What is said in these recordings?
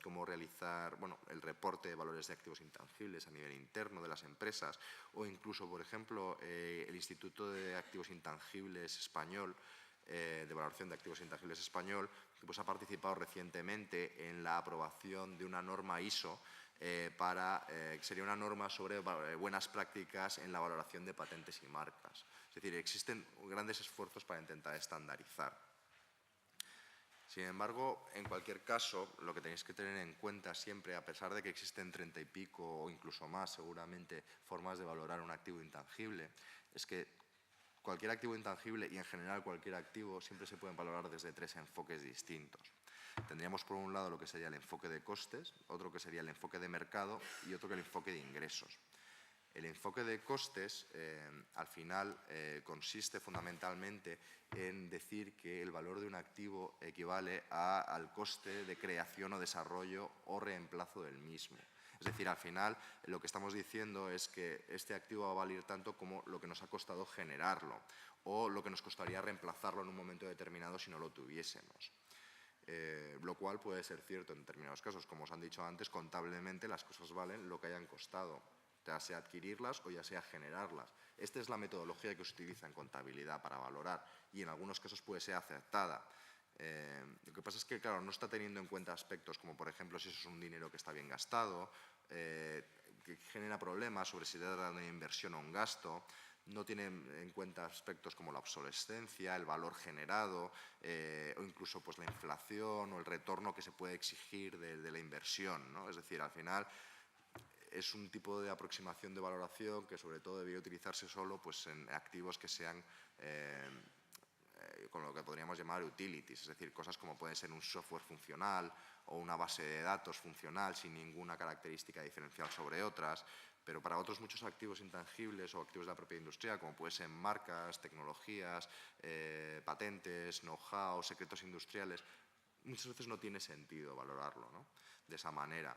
cómo realizar el reporte de valores de activos intangibles a nivel interno de las empresas, o incluso, por ejemplo, el Instituto de Activos Intangibles Español, de Valoración de Activos Intangibles Español, pues ha participado recientemente en la aprobación de una norma ISO que sería una norma sobre buenas prácticas en la valoración de patentes y marcas. Es decir, existen grandes esfuerzos para intentar estandarizar. Sin embargo, en cualquier caso, lo que tenéis que tener en cuenta siempre, a pesar de que existen 30 y pico o incluso más, seguramente, formas de valorar un activo intangible, es que cualquier activo intangible y en general cualquier activo siempre se pueden valorar desde 3 enfoques distintos. Tendríamos por un lado lo que sería el enfoque de costes, otro que sería el enfoque de mercado y otro que el enfoque de ingresos. El enfoque de costes, al final, consiste fundamentalmente en decir que el valor de un activo equivale al coste de creación o desarrollo o reemplazo del mismo. Es decir, al final, lo que estamos diciendo es que este activo va a valer tanto como lo que nos ha costado generarlo o lo que nos costaría reemplazarlo en un momento determinado si no lo tuviésemos. Lo cual puede ser cierto en determinados casos. Como os han dicho antes, contablemente las cosas valen lo que hayan costado, ya sea adquirirlas o ya sea generarlas. Esta es la metodología que se utiliza en contabilidad para valorar y en algunos casos puede ser acertada. Lo que pasa es que, claro, no está teniendo en cuenta aspectos como, por ejemplo, si eso es un dinero que está bien gastado, que genera problemas sobre si se trata de una inversión o un gasto. No tiene en cuenta aspectos como la obsolescencia, el valor generado o incluso pues, la inflación o el retorno que se puede exigir de la inversión, ¿no? Es decir, al final es un tipo de aproximación de valoración que sobre todo debería utilizarse solo pues, en activos que sean con lo que podríamos llamar utilities, es decir, cosas como puede ser un software funcional o una base de datos funcional sin ninguna característica diferencial sobre otras, pero para otros muchos activos intangibles o activos de la propia industria, como pueden ser marcas, tecnologías, patentes, know-how, secretos industriales, muchas veces no tiene sentido valorarlo, ¿no? De esa manera.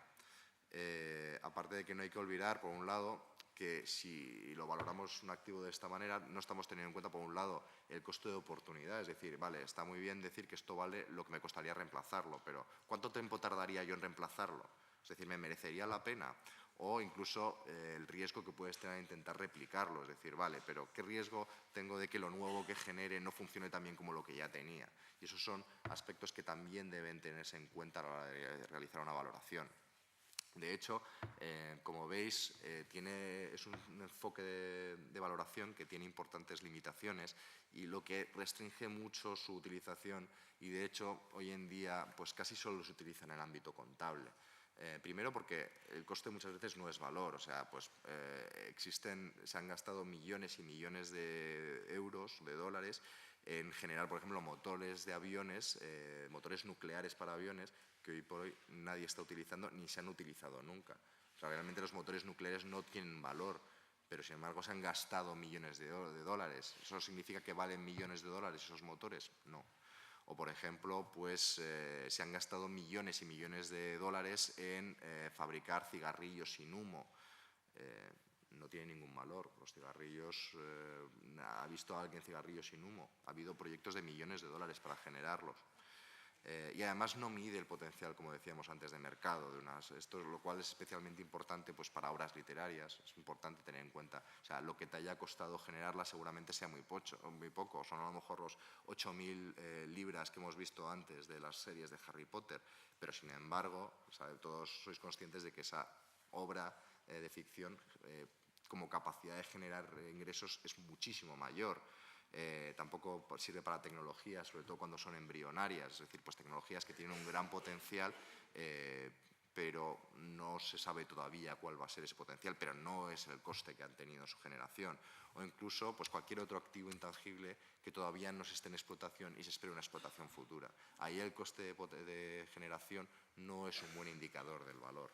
Aparte de que no hay que olvidar, por un lado, que si lo valoramos un activo de esta manera, no estamos teniendo en cuenta, por un lado, el coste de oportunidad. Es decir, vale, está muy bien decir que esto vale lo que me costaría reemplazarlo, pero ¿cuánto tiempo tardaría yo en reemplazarlo? Es decir, ¿me merecería la pena? O incluso el riesgo que puedes tener a intentar replicarlo. Es decir, vale, pero ¿qué riesgo tengo de que lo nuevo que genere no funcione tan bien como lo que ya tenía? Y esos son aspectos que también deben tenerse en cuenta a la hora de realizar una valoración. De hecho, como veis, es un enfoque de valoración que tiene importantes limitaciones y lo que restringe mucho su utilización y, de hecho, hoy en día pues casi solo se utiliza en el ámbito contable. Primero porque el coste muchas veces no es valor, o sea, pues se han gastado millones y millones de euros, de dólares, en generar, por ejemplo, motores de aviones, motores nucleares para aviones, que hoy por hoy nadie está utilizando ni se han utilizado nunca. O sea, realmente los motores nucleares no tienen valor, pero sin embargo se han gastado millones de dólares. ¿Eso significa que valen millones de dólares esos motores? No. O, por ejemplo, pues se han gastado millones y millones de dólares en fabricar cigarrillos sin humo. No tiene ningún valor. Los cigarrillos, ¿ha visto a alguien cigarrillos sin humo? Ha habido proyectos de millones de dólares para generarlos. Y además no mide el potencial, como decíamos antes, de mercado. Esto, lo cual es especialmente importante pues, para obras literarias. Es importante tener en cuenta, o sea, lo que te haya costado generarla seguramente sea muy poco. Son a lo mejor los 8.000 libras que hemos visto antes de las series de Harry Potter. Pero, sin embargo, o sea, todos sois conscientes de que esa obra de ficción, como capacidad de generar ingresos, es muchísimo mayor. Tampoco sirve para tecnologías, sobre todo cuando son embrionarias, es decir, pues tecnologías que tienen un gran potencial, pero no se sabe todavía cuál va a ser ese potencial, pero no es el coste que han tenido en su generación. O incluso pues, cualquier otro activo intangible que todavía no se esté en explotación y se espere una explotación futura. Ahí el coste de generación no es un buen indicador del valor.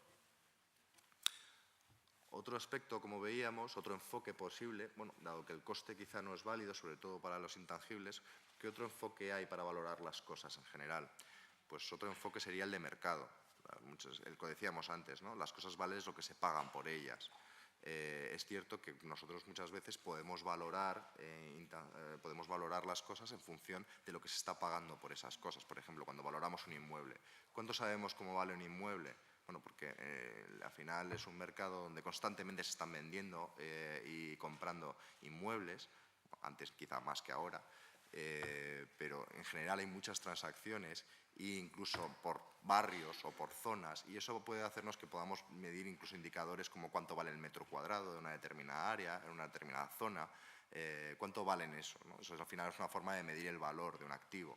Otro aspecto, como veíamos, otro enfoque posible, bueno, dado que el coste quizá no es válido, sobre todo para los intangibles, ¿qué otro enfoque hay para valorar las cosas en general? Pues otro enfoque sería el de mercado. El que decíamos antes, ¿no? Las cosas valen lo que se pagan por ellas. es cierto que nosotros muchas veces podemos valorar las cosas en función de lo que se está pagando por esas cosas. Por ejemplo, cuando valoramos un inmueble, ¿cuánto sabemos cómo vale un inmueble? Bueno, porque al final es un mercado donde constantemente se están vendiendo y comprando inmuebles, antes quizá más que ahora, pero en general hay muchas transacciones e incluso por barrios o por zonas, y eso puede hacernos que podamos medir incluso indicadores como cuánto vale el metro cuadrado de una determinada área, en una determinada zona, cuánto valen eso, ¿no? Eso al final es una forma de medir el valor de un activo.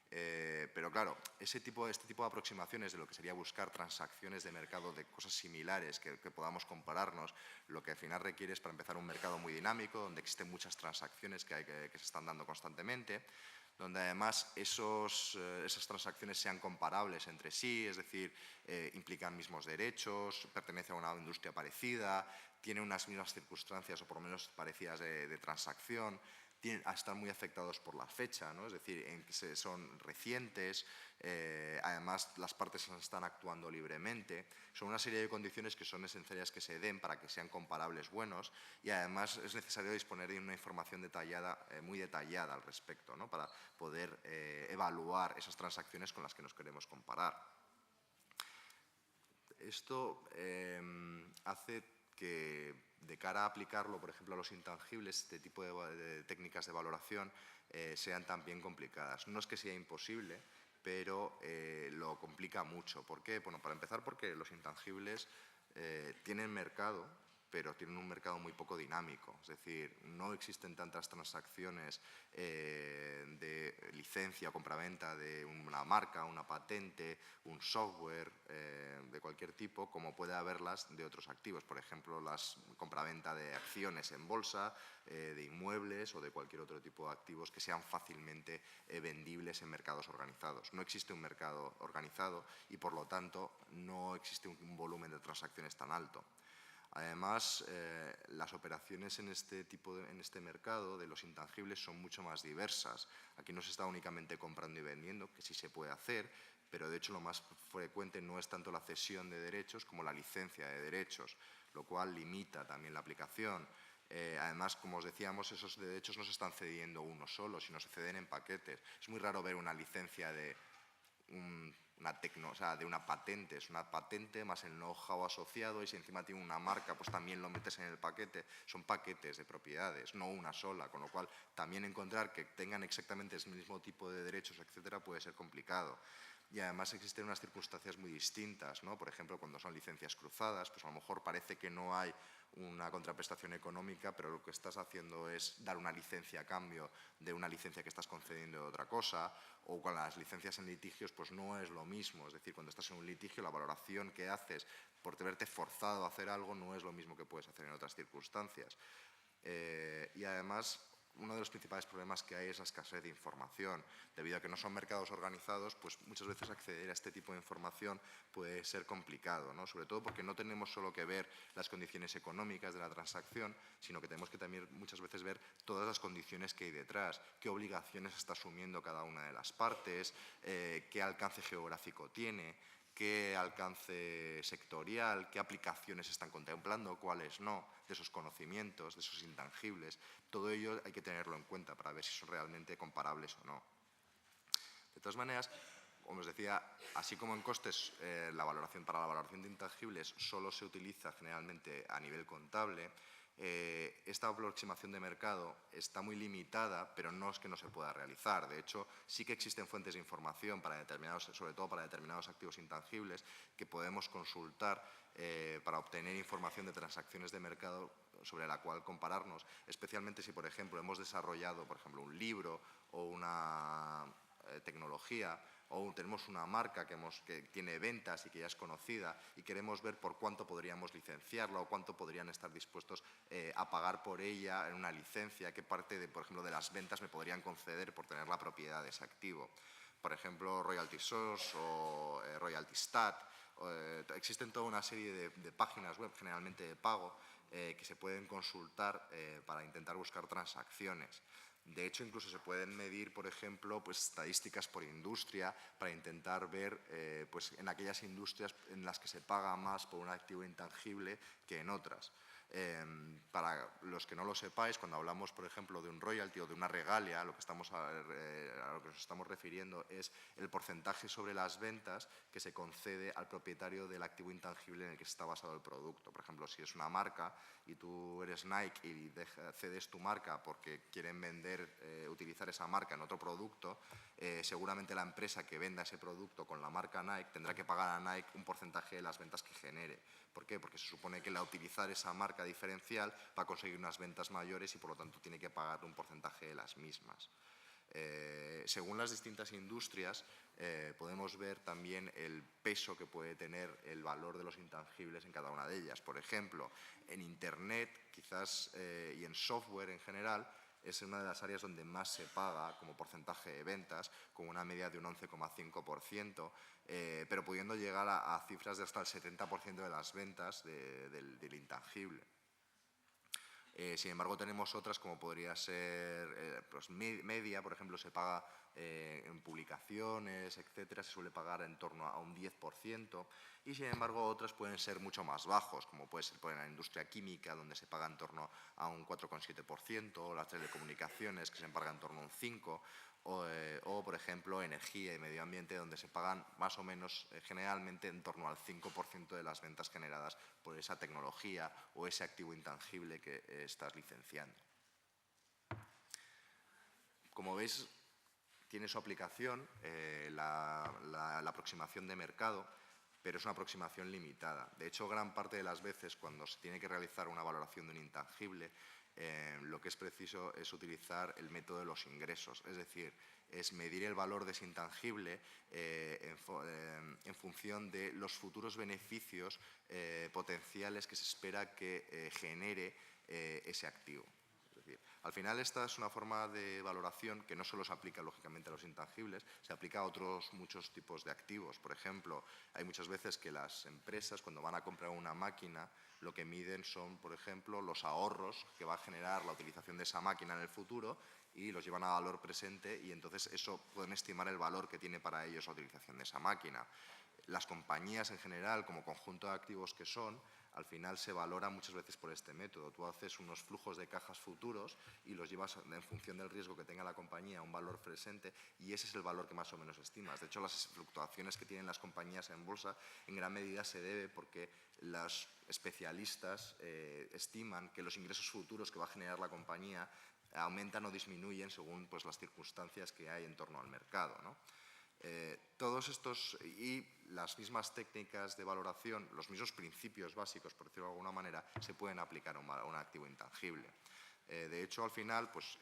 Pero claro, este tipo de aproximaciones de lo que sería buscar transacciones de mercado de cosas similares que podamos compararnos, lo que al final requiere es para empezar un mercado muy dinámico, donde existen muchas transacciones que se están dando constantemente, donde además esas transacciones sean comparables entre sí, es decir, implican mismos derechos, pertenecen a una industria parecida, tienen unas mismas circunstancias o por lo menos parecidas de transacción, están muy afectados por la fecha, ¿no? Es decir, son recientes, además las partes están actuando libremente. Son una serie de condiciones que son necesarias que se den para que sean comparables buenos, y además es necesario disponer de una información detallada, muy detallada al respecto, ¿no? Para poder evaluar esas transacciones con las que nos queremos comparar. Esto hace que, de cara a aplicarlo, por ejemplo, a los intangibles, este tipo de técnicas de valoración sean también complicadas. No es que sea imposible, pero lo complica mucho. ¿Por qué? Bueno, para empezar, porque los intangibles tienen mercado, pero tienen un mercado muy poco dinámico. Es decir, no existen tantas transacciones de licencia o compraventa de una marca, una patente, un software de cualquier tipo, como puede haberlas de otros activos. Por ejemplo, las compraventa de acciones en bolsa, de inmuebles o de cualquier otro tipo de activos que sean fácilmente vendibles en mercados organizados. No existe un mercado organizado y, por lo tanto, no existe un volumen de transacciones tan alto. Además, las operaciones en este mercado de los intangibles son mucho más diversas. Aquí no se está únicamente comprando y vendiendo, que sí se puede hacer, pero de hecho lo más frecuente no es tanto la cesión de derechos como la licencia de derechos, lo cual limita también la aplicación. Además, como os decíamos, esos derechos no se están cediendo uno solo, sino se ceden en paquetes. Es muy raro ver una licencia de de una patente. Es una patente más el know-how asociado, y si encima tiene una marca, pues también lo metes en el paquete. Son paquetes de propiedades, no una sola, con lo cual también encontrar que tengan exactamente el mismo tipo de derechos, etcétera, puede ser complicado. Y además existen unas circunstancias muy distintas, ¿no? Por ejemplo, cuando son licencias cruzadas, pues a lo mejor parece que no hay una contraprestación económica, pero lo que estás haciendo es dar una licencia a cambio de una licencia que estás concediendo de otra cosa. O con las licencias en litigios, pues no es lo mismo. Es decir, cuando estás en un litigio, la valoración que haces por verte forzado a hacer algo no es lo mismo que puedes hacer en otras circunstancias. Y además, uno de los principales problemas que hay es la escasez de información. Debido a que no son mercados organizados, pues muchas veces acceder a este tipo de información puede ser complicado, ¿no? Sobre todo porque no tenemos solo que ver las condiciones económicas de la transacción, sino que tenemos que también muchas veces ver todas las condiciones que hay detrás, qué obligaciones está asumiendo cada una de las partes, qué alcance geográfico tiene, qué alcance sectorial, qué aplicaciones están contemplando, cuáles no, de esos conocimientos, de esos intangibles. Todo ello hay que tenerlo en cuenta para ver si son realmente comparables o no. De todas maneras, como os decía, así como en costes, para la valoración de intangibles solo se utiliza generalmente a nivel contable, esta aproximación de mercado está muy limitada, pero no es que no se pueda realizar. De hecho, sí que existen fuentes de información sobre todo para determinados activos intangibles, que podemos consultar para obtener información de transacciones de mercado sobre la cual compararnos, especialmente si, por ejemplo, hemos desarrollado, por ejemplo, un libro o una tecnología, o tenemos una marca que tiene ventas y que ya es conocida, y queremos ver por cuánto podríamos licenciarla o cuánto podrían estar dispuestos a pagar por ella en una licencia, qué parte, por ejemplo, de las ventas me podrían conceder por tener la propiedad de ese activo. Por ejemplo, Royalty Source o Royalty Stat. Existen toda una serie de páginas web, generalmente de pago, que se pueden consultar para intentar buscar transacciones. De hecho, incluso se pueden medir, por ejemplo, pues, estadísticas por industria para intentar ver pues, en aquellas industrias en las que se paga más por un activo intangible que en otras. Para los que no lo sepáis, cuando hablamos, por ejemplo, de un royalty o de una regalia, a lo que nos estamos refiriendo es el porcentaje sobre las ventas que se concede al propietario del activo intangible en el que está basado el producto. Por ejemplo, si es una marca y tú eres Nike y cedes tu marca porque quieren utilizar esa marca en otro producto, seguramente la empresa que venda ese producto con la marca Nike tendrá que pagar a Nike un porcentaje de las ventas que genere. ¿Por qué? Porque se supone que al utilizar esa marca diferencial va a conseguir unas ventas mayores y por lo tanto tiene que pagar un porcentaje de las mismas. Según las distintas industrias, podemos ver también el peso que puede tener el valor de los intangibles en cada una de ellas. Por ejemplo, en Internet quizás y en software en general, es una de las áreas donde más se paga como porcentaje de ventas, con una media de un 11,5%, pero pudiendo llegar a cifras de hasta el 70% de las ventas del intangible. Sin embargo, tenemos otras como podría ser pues media, por ejemplo, se paga en publicaciones, etcétera, se suele pagar en torno a un 10%, y sin embargo otras pueden ser mucho más bajos, como puede ser en la industria química, donde se paga en torno a un 4,7%, o las telecomunicaciones, que se paga en torno a un 5%, o, por ejemplo, energía y medio ambiente, donde se pagan más o menos generalmente en torno al 5% de las ventas generadas por esa tecnología o ese activo intangible que estás licenciando. Como veis, tiene su aplicación la aproximación de mercado, pero es una aproximación limitada. De hecho, gran parte de las veces cuando se tiene que realizar una valoración de un intangible, lo que es preciso es utilizar el método de los ingresos, es decir, es medir el valor de ese intangible en función de los futuros beneficios potenciales que se espera que genere ese activo. Al final, esta es una forma de valoración que no solo se aplica, lógicamente, a los intangibles, se aplica a otros muchos tipos de activos. Por ejemplo, hay muchas veces que las empresas, cuando van a comprar una máquina, lo que miden son, por ejemplo, los ahorros que va a generar la utilización de esa máquina en el futuro y los llevan a valor presente, y entonces eso pueden estimar el valor que tiene para ellos la utilización de esa máquina. Las compañías en general, como conjunto de activos que son, al final se valora muchas veces por este método. Tú haces unos flujos de cajas futuros y los llevas en función del riesgo que tenga la compañía a un valor presente, y ese es el valor que más o menos estimas. De hecho, las fluctuaciones que tienen las compañías en bolsa en gran medida se debe porque los especialistas estiman que los ingresos futuros que va a generar la compañía aumentan o disminuyen según pues, las circunstancias que hay en torno al mercado, ¿no? Todos estos y las mismas técnicas de valoración, los mismos principios básicos, por decirlo de alguna manera, se pueden aplicar a un activo intangible. De hecho, al final, pues,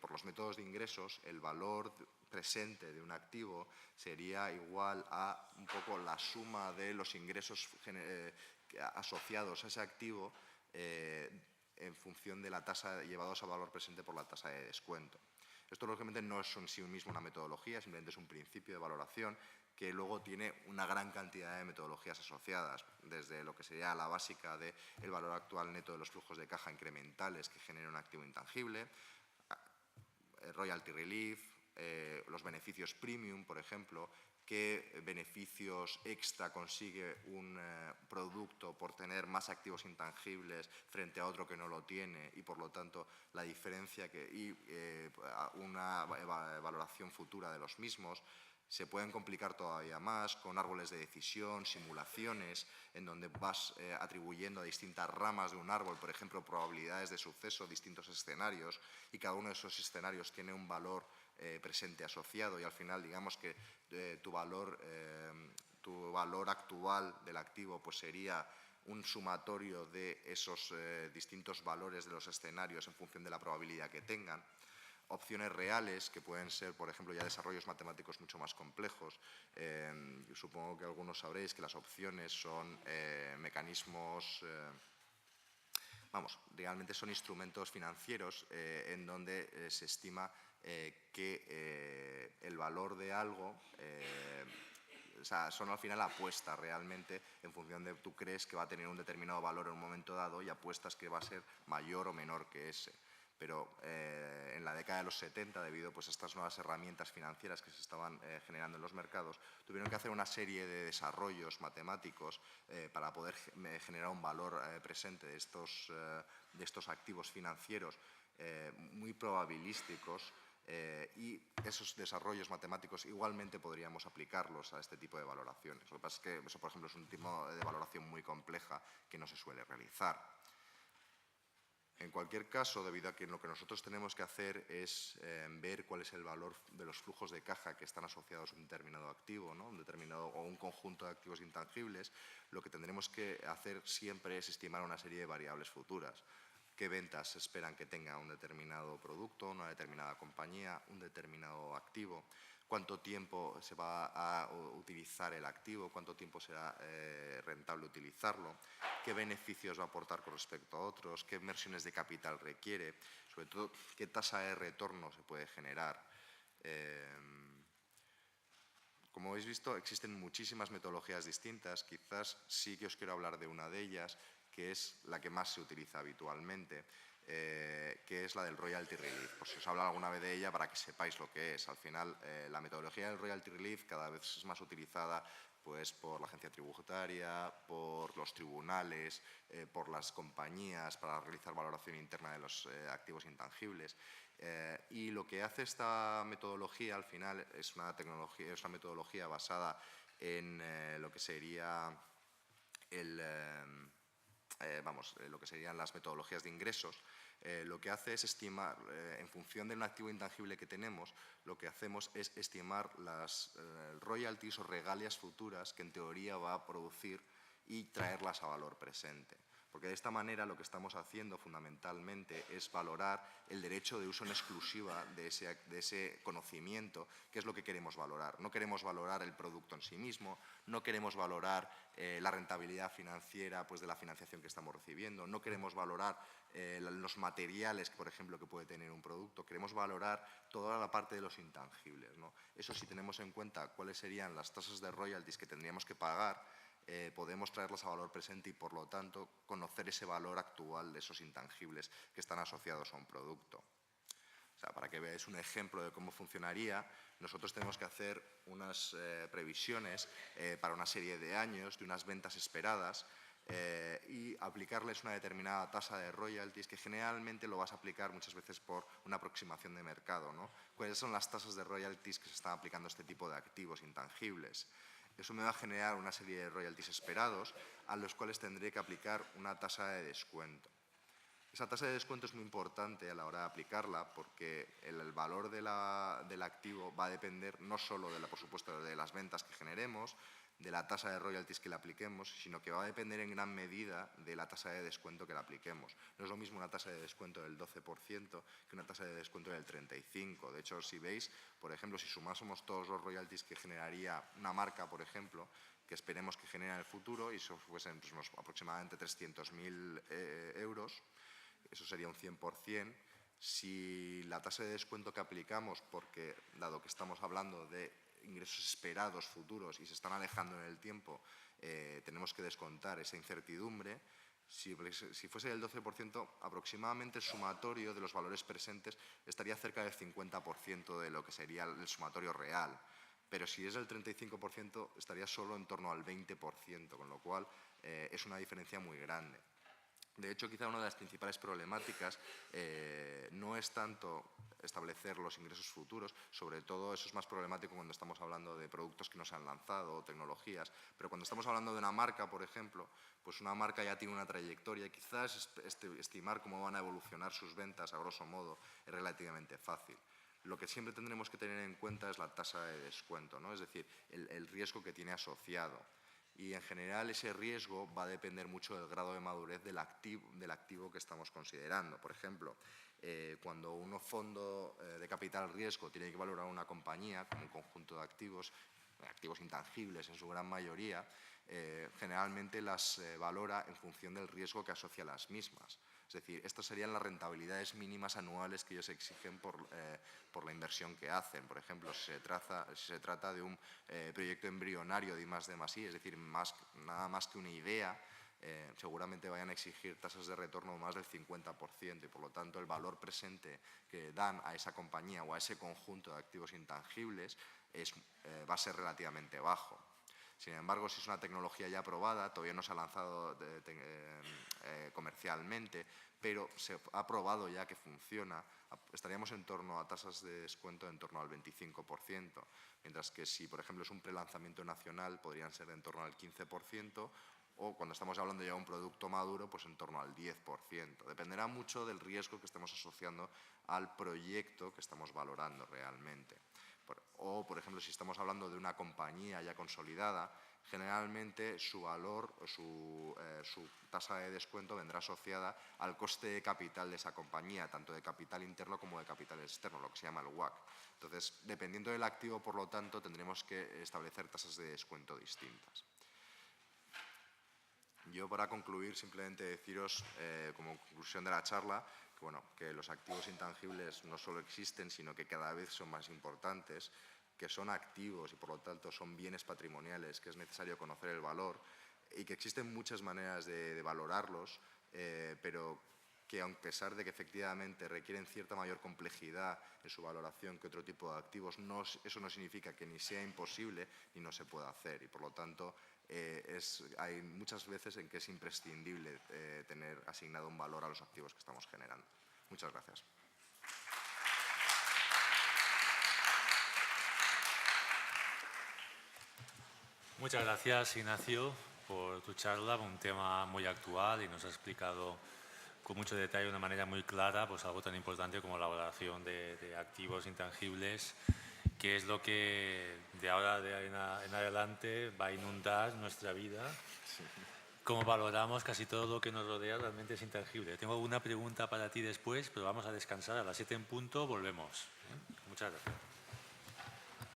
por los métodos de ingresos, el valor presente de un activo sería igual a un poco la suma de los ingresos asociados a ese activo en función de la tasa llevados a valor presente por la tasa de descuento. Esto, lógicamente, no es en sí mismo una metodología, simplemente es un principio de valoración que luego tiene una gran cantidad de metodologías asociadas, desde lo que sería la básica del valor actual neto de los flujos de caja incrementales que genera un activo intangible, royalty relief, los beneficios premium, por ejemplo, qué beneficios extra consigue un producto por tener más activos intangibles frente a otro que no lo tiene, y por lo tanto la diferencia y una valoración futura de los mismos. Se pueden complicar todavía más con árboles de decisión, simulaciones, en donde vas atribuyendo a distintas ramas de un árbol, por ejemplo, probabilidades de suceso, distintos escenarios, y cada uno de esos escenarios tiene un valor presente asociado, y al final digamos que tu valor actual del activo pues sería un sumatorio de esos distintos valores de los escenarios en función de la probabilidad que tengan. Opciones reales, que pueden ser, por ejemplo, ya desarrollos matemáticos mucho más complejos. Supongo que algunos sabréis que las opciones son mecanismos, realmente son instrumentos financieros en donde se estima que el valor de algo, o sea, son al final apuestas realmente en función de tú crees que va a tener un determinado valor en un momento dado, y apuestas que va a ser mayor o menor que ese. pero en la década de los 70, debido pues, a estas nuevas herramientas financieras que se estaban generando en los mercados, tuvieron que hacer una serie de desarrollos matemáticos para poder generar un valor presente de estos activos financieros muy probabilísticos, y esos desarrollos matemáticos igualmente podríamos aplicarlos a este tipo de valoraciones. Lo que pasa es que eso, por ejemplo, es un tipo de valoración muy compleja que no se suele realizar. En cualquier caso, debido a que lo que nosotros tenemos que hacer es ver cuál es el valor de los flujos de caja que están asociados a un determinado activo, ¿no? O un conjunto de activos intangibles, lo que tendremos que hacer siempre es estimar una serie de variables futuras. ¿Qué ventas se esperan que tenga un determinado producto, una determinada compañía, un determinado activo? ¿Cuánto tiempo se va a utilizar el activo? ¿Cuánto tiempo será rentable utilizarlo? ¿Qué beneficios va a aportar con respecto a otros? ¿Qué inversiones de capital requiere? Sobre todo, ¿qué tasa de retorno se puede generar? Como habéis visto, existen muchísimas metodologías distintas. Quizás sí que os quiero hablar de una de ellas, que es la que más se utiliza habitualmente, que es la del Royalty Relief. Por si os hablo alguna vez de ella, para que sepáis lo que es. Al final, la metodología del Royalty Relief cada vez es más utilizada pues, por la agencia tributaria, por los tribunales, por las compañías para realizar valoración interna de los activos intangibles. Y lo que hace esta metodología al final es una metodología basada en lo que sería lo que serían las metodologías de ingresos. Lo que hace es estimar, en función de un activo intangible que tenemos, lo que hacemos es estimar las royalties o regalias futuras que en teoría va a producir y traerlas a valor presente. Porque de esta manera lo que estamos haciendo fundamentalmente es valorar el derecho de uso en exclusiva de ese conocimiento, que es lo que queremos valorar. No queremos valorar el producto en sí mismo, no queremos valorar la rentabilidad financiera pues, de la financiación que estamos recibiendo, no queremos valorar los materiales, por ejemplo, que puede tener un producto, queremos valorar toda la parte de los intangibles, ¿no? Eso, si tenemos en cuenta cuáles serían las tasas de royalties que tendríamos que pagar, podemos traerlas a valor presente y, por lo tanto, conocer ese valor actual de esos intangibles que están asociados a un producto. O sea, para que veáis un ejemplo de cómo funcionaría, nosotros tenemos que hacer unas previsiones para una serie de años de unas ventas esperadas y aplicarles una determinada tasa de royalties que generalmente lo vas a aplicar muchas veces por una aproximación de mercado, ¿no? ¿Cuáles son las tasas de royalties que se están aplicando a este tipo de activos intangibles? Eso me va a generar una serie de royalties esperados a los cuales tendré que aplicar una tasa de descuento. Esa tasa de descuento es muy importante a la hora de aplicarla porque el valor del activo va a depender no solo, por supuesto, de las ventas que generemos, de la tasa de royalties que le apliquemos, sino que va a depender en gran medida de la tasa de descuento que le apliquemos. No es lo mismo una tasa de descuento del 12% que una tasa de descuento del 35%. De hecho, si veis, por ejemplo, si sumásemos todos los royalties que generaría una marca, por ejemplo, que esperemos que genere en el futuro, y eso fuesen pues, unos aproximadamente 300.000 euros, eso sería un 100%. Si la tasa de descuento que aplicamos, porque dado que estamos hablando de ingresos esperados futuros y se están alejando en el tiempo, tenemos que descontar esa incertidumbre. Si fuese el 12%, aproximadamente el sumatorio de los valores presentes estaría cerca del 50% de lo que sería el sumatorio real. Pero si es el 35%, estaría solo en torno al 20%, con lo cual es una diferencia muy grande. De hecho, quizá una de las principales problemáticas no es tanto establecer los ingresos futuros, sobre todo eso es más problemático cuando estamos hablando de productos que no se han lanzado o tecnologías, pero cuando estamos hablando de una marca, por ejemplo, pues una marca ya tiene una trayectoria y quizás estimar cómo van a evolucionar sus ventas a grosso modo es relativamente fácil. Lo que siempre tendremos que tener en cuenta es la tasa de descuento, ¿no? Es decir, el riesgo que tiene asociado. Y en general ese riesgo va a depender mucho del grado de madurez del activo que estamos considerando. Por ejemplo, cuando un fondo de capital riesgo tiene que valorar una compañía como un conjunto de activos intangibles en su gran mayoría, generalmente las valora en función del riesgo que asocia a las mismas. Es decir, estas serían las rentabilidades mínimas anuales que ellos exigen por la inversión que hacen. Por ejemplo, si se trata de un proyecto embrionario de I+D+I, es decir, nada más que una idea, seguramente vayan a exigir tasas de retorno más del 50% y por lo tanto el valor presente que dan a esa compañía o a ese conjunto de activos intangibles va a ser relativamente bajo. Sin embargo, si es una tecnología ya probada, todavía no se ha lanzado comercialmente, pero se ha probado ya que funciona, estaríamos en torno a tasas de descuento en torno al 25%, mientras que si, por ejemplo, es un prelanzamiento nacional, podrían ser en torno al 15%, o cuando estamos hablando ya de un producto maduro, pues en torno al 10%. Dependerá mucho del riesgo que estemos asociando al proyecto que estamos valorando realmente. O, por ejemplo, si estamos hablando de una compañía ya consolidada, generalmente su valor o su tasa de descuento vendrá asociada al coste de capital de esa compañía, tanto de capital interno como de capital externo, lo que se llama el WACC. Entonces, dependiendo del activo, por lo tanto, tendremos que establecer tasas de descuento distintas. Yo, para concluir, simplemente deciros, como conclusión de la charla, que los activos intangibles no solo existen, sino que cada vez son más importantes, que son activos y, por lo tanto, son bienes patrimoniales, que es necesario conocer el valor y que existen muchas maneras de valorarlos, pero que, a pesar de que efectivamente requieren cierta mayor complejidad en su valoración que otro tipo de activos, eso no significa que ni sea imposible ni no se pueda hacer. Y, por lo tanto, hay muchas veces en que es imprescindible tener asignado un valor a los activos que estamos generando. Muchas gracias. Muchas gracias, Ignacio, por tu charla, un tema muy actual, y nos has explicado con mucho detalle, de una manera muy clara, pues algo tan importante como la valoración de activos intangibles, que es lo que de ahora en adelante va a inundar nuestra vida. Sí. Como valoramos casi todo lo que nos rodea realmente es intangible. Tengo alguna pregunta para ti después, pero vamos a descansar. A las 7 en punto volvemos. Muchas gracias.